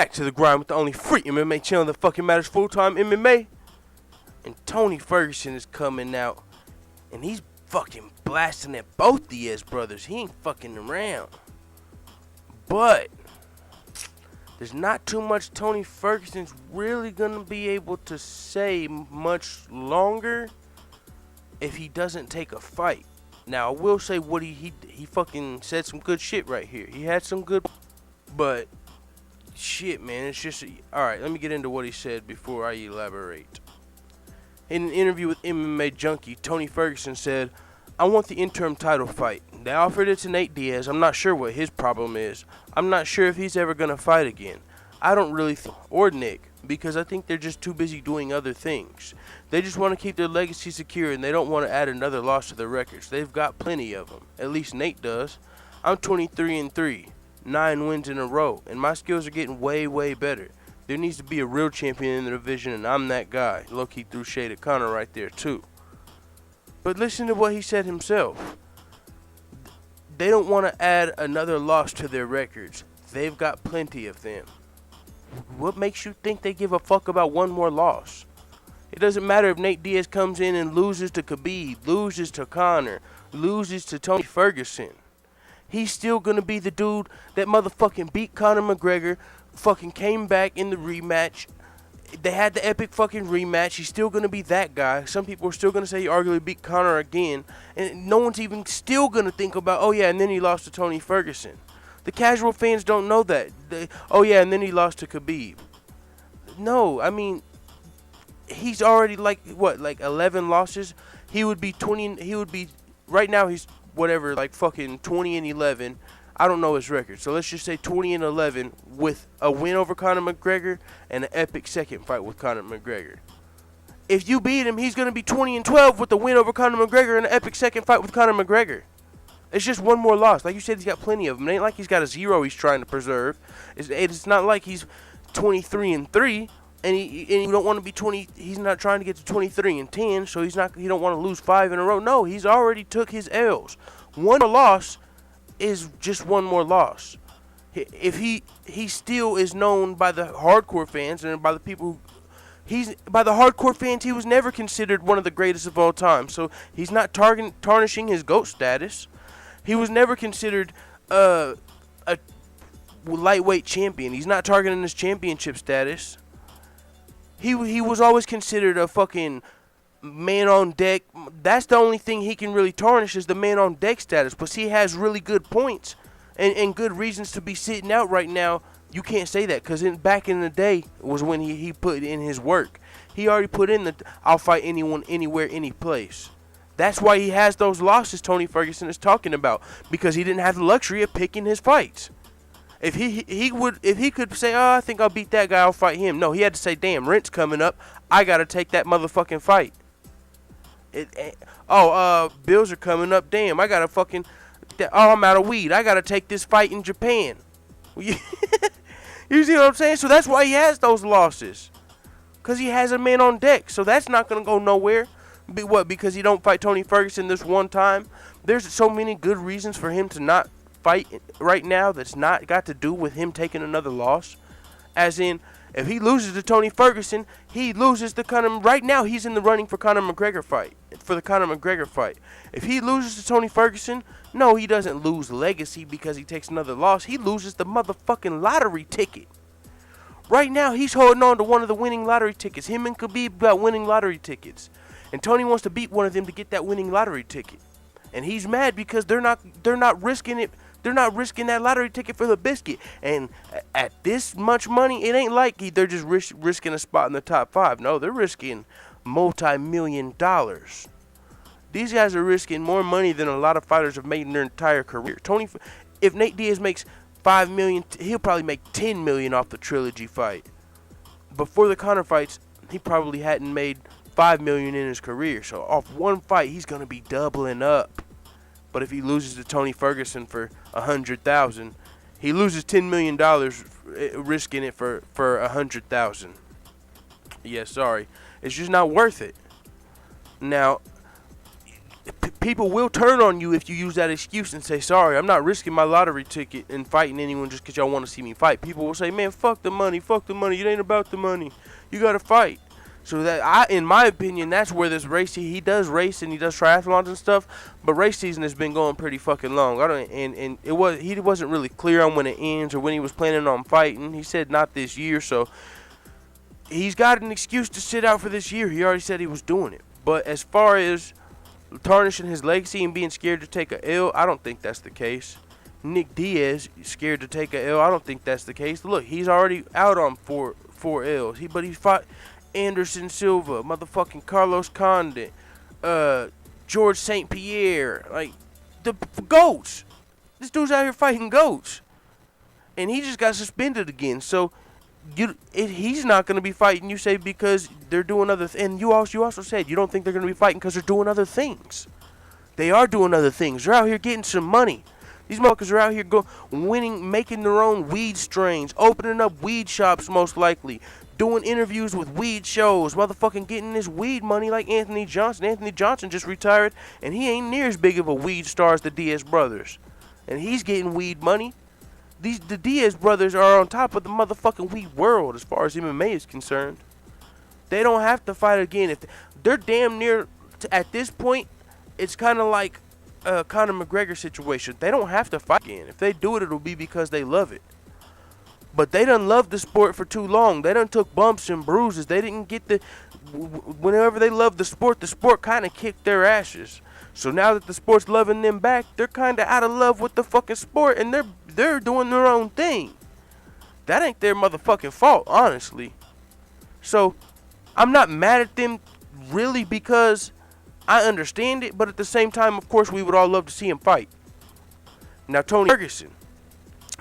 back to the grind with the only free MMA channel that fucking matters, full-time MMA. And Tony Ferguson is coming out, and he's fucking blasting at both Diaz brothers. He ain't fucking around. But there's not too much Tony Ferguson's really gonna be able to say much longer if he doesn't take a fight. Now, I will say what he fucking said some good shit right here. He had some good, but shit, man, it's just alright, let me get into what he said before I elaborate. In an interview with MMA Junkie, Tony Ferguson said, "I want the interim title fight. They offered it to Nate Diaz. I'm not sure what his problem is. I'm not sure if he's ever going to fight again. I don't really or Nick, because I think they're just too busy doing other things. They just want to keep their legacy secure, and they don't want to add another loss to their records. They've got plenty of them. At least Nate does. I'm 23-3, 9 wins in a row, and my skills are getting way, way better. There needs to be a real champion in the division, and I'm that guy." Low-key threw shade at Conor right there, too. But listen to what he said himself. They don't want to add another loss to their records. They've got plenty of them. What makes you think they give a fuck about one more loss? It doesn't matter if Nate Diaz comes in and loses to Khabib, loses to Conor, loses to Tony Ferguson. He's still going to be the dude that motherfucking beat Conor McGregor, fucking came back in the rematch. They had the epic fucking rematch. He's still going to be that guy. Some people are still going to say he arguably beat Conor again. And no one's even still going to think about, oh yeah, and then he lost to Tony Ferguson. The casual fans don't know that. Oh yeah, and then he lost to Khabib. No, I mean, he's already like 11 losses. He would be 20. He would be right now. He's whatever, like fucking 20-11. I don't know his record, so let's just say 20-11 with a win over Conor McGregor and an epic second fight with Conor McGregor. If you beat him, he's gonna be 20-12 with a win over Conor McGregor and an epic second fight with Conor McGregor. It's just one more loss. Like you said, he's got plenty of them. It ain't like he's got a 0 he's trying to preserve. It's not like he's 23-3 and he don't want to be 20. He's not trying to get to 23-10, so he don't want to lose 5 in a row. No, he's already took his L's. One more loss is just one more loss. If he still is known by the hardcore fans and by the people by the hardcore fans, he was never considered one of the greatest of all time. So he's not tarnishing his GOAT status. He was never considered a lightweight champion. He's not targeting his championship status. He was always considered a fucking man on deck. That's the only thing he can really tarnish is the man on deck status. But he has really good points and good reasons to be sitting out right now. You can't say that because back in the day was when he put in his work. He already put in the I'll fight anyone, anywhere, any place. That's why he has those losses Tony Ferguson is talking about, because he didn't have the luxury of picking his fights. If he could say, oh, I think I'll beat that guy, I'll fight him. No, he had to say, damn, rent's coming up. I got to take that motherfucking fight. Bills are coming up. Damn, I got to fucking, I'm out of weed. I got to take this fight in Japan. You see what I'm saying? So that's why he has those losses. Because he has a man on deck. So that's not going to go nowhere. Because he don't fight Tony Ferguson this one time? There's so many good reasons for him to not fight right now that's not got to do with him taking another loss. As in, if he loses to Tony Ferguson, he loses to Conor. Right now, he's in the running for Conor McGregor fight. For the Conor McGregor fight. If he loses to Tony Ferguson, no, he doesn't lose legacy because he takes another loss. He loses the motherfucking lottery ticket. Right now, he's holding on to one of the winning lottery tickets. Him and Khabib got winning lottery tickets. And Tony wants to beat one of them to get that winning lottery ticket. And he's mad because they're not risking it. They're not risking that lottery ticket for the biscuit. And at this much money, it ain't like they're just risking a spot in the top 5. No, they're risking multi-million dollars. These guys are risking more money than a lot of fighters have made in their entire career. If Nate Diaz makes $5 million, he'll probably make $10 million off the trilogy fight. Before the Conor fights, he probably hadn't made $5 million in his career. So off one fight, he's gonna be doubling up. But if he loses to Tony Ferguson for $100,000, he loses $10 million risking it for $100,000. Yeah, sorry, it's just not worth it. Now, people will turn on you if you use that excuse and say, sorry, I'm not risking my lottery ticket and fighting anyone just because y'all want to see me fight. People will say, man, fuck the money, it ain't about the money, you gotta fight. So that, in my opinion, that's where this race, he does race and he does triathlons and stuff, but race season has been going pretty fucking long. He wasn't really clear on when it ends or when he was planning on fighting. He said not this year, so he's got an excuse to sit out for this year. He already said he was doing it. But as far as tarnishing his legacy and being scared to take a L, I don't think that's the case. Nick Diaz scared to take a L, I don't think that's the case. Look, he's already out on four L's. But he fought Anderson Silva, motherfucking Carlos Condit, George St. Pierre, like the goats. This dude's out here fighting goats, and he just got suspended again. So he's not going to be fighting, you say, because they're doing other things. And you also said you don't think they're going to be fighting because they're doing other things. They are doing other things. They're out here getting some money. These motherfuckers are out here winning, making their own weed strains, opening up weed shops most likely, doing interviews with weed shows, motherfucking getting this weed money like Anthony Johnson. Anthony Johnson just retired, and he ain't near as big of a weed star as the Diaz brothers. And he's getting weed money. The Diaz brothers are on top of the motherfucking weed world as far as MMA is concerned. They don't have to fight again. If they're damn near, at this point, it's kind of like a Conor McGregor situation. They don't have to fight again. If they do it, it'll be because they love it. But they done loved the sport for too long. They done took bumps and bruises. They didn't get whenever they loved the sport kind of kicked their asses. So now that the sport's loving them back, they're kind of out of love with the fucking sport, and they're doing their own thing. That ain't their motherfucking fault, honestly. So I'm not mad at them really, because I understand it, but at the same time, of course, we would all love to see him fight. Now, Tony Ferguson,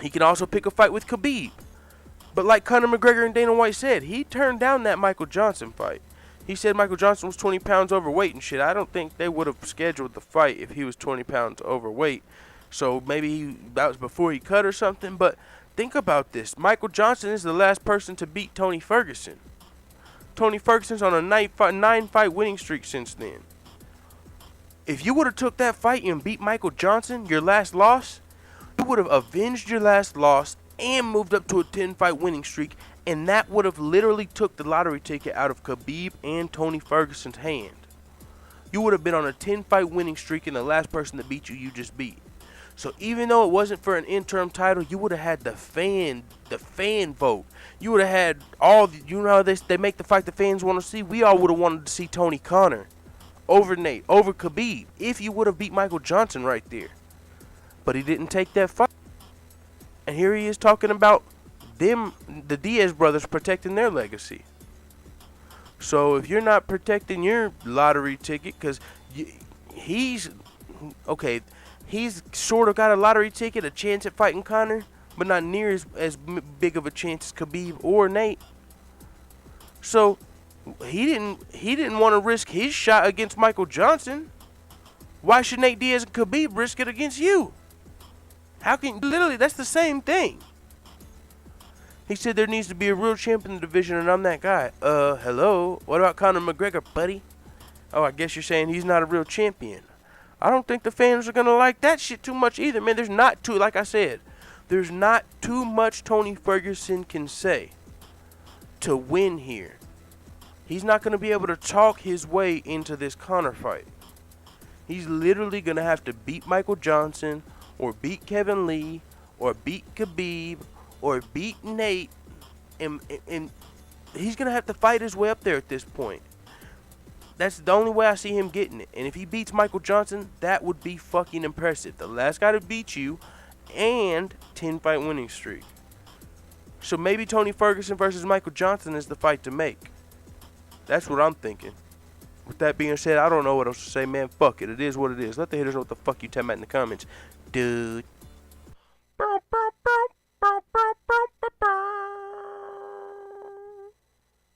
he can also pick a fight with Khabib. But like Conor McGregor and Dana White said, he turned down that Michael Johnson fight. He said Michael Johnson was 20 pounds overweight and shit. I don't think they would have scheduled the fight if he was 20 pounds overweight. So maybe that was before he cut or something. But think about this. Michael Johnson is the last person to beat Tony Ferguson. Tony Ferguson's on a 9-fight winning streak since then. If you would have took that fight and beat Michael Johnson, your last loss, you would have avenged your last loss and moved up to a 10-fight winning streak, and that would have literally took the lottery ticket out of Khabib and Tony Ferguson's hand. You would have been on a 10-fight winning streak, and the last person that beat you, you just beat. So even though it wasn't for an interim title, you would have had the fan vote. You would have had you know how they make the fight the fans want to see? We all would have wanted to see Tony Conor over Nate, over Khabib, if you would have beat Michael Johnson right there. But he didn't take that fight. And here he is talking about the Diaz brothers, protecting their legacy. So if you're not protecting your lottery ticket, because he's sort of got a lottery ticket, a chance at fighting Conor, but not near as big of a chance as Khabib or Nate. So he didn't want to risk his shot against Michael Johnson. Why should Nate Diaz and Khabib risk it against you? How can literally, that's the same thing. He said there needs to be a real champion in the division, and I'm that guy. Hello? What about Conor McGregor, buddy? Oh, I guess you're saying he's not a real champion. I don't think the fans are going to like that shit too much either, man. Like I said, there's not too much Tony Ferguson can say to win here. He's not going to be able to talk his way into this Conor fight. He's literally going to have to beat Michael Johnson, or beat Kevin Lee, or beat Khabib, or beat Nate, and he's going to have to fight his way up there at this point. That's the only way I see him getting it. And if he beats Michael Johnson, that would be fucking impressive. The last guy to beat you, and 10-fight winning streak. So maybe Tony Ferguson versus Michael Johnson is the fight to make. That's what I'm thinking. With that being said, I don't know what else to say, man. Fuck it. It is what it is. Let the haters know what the fuck you talking about in the comments. Dude.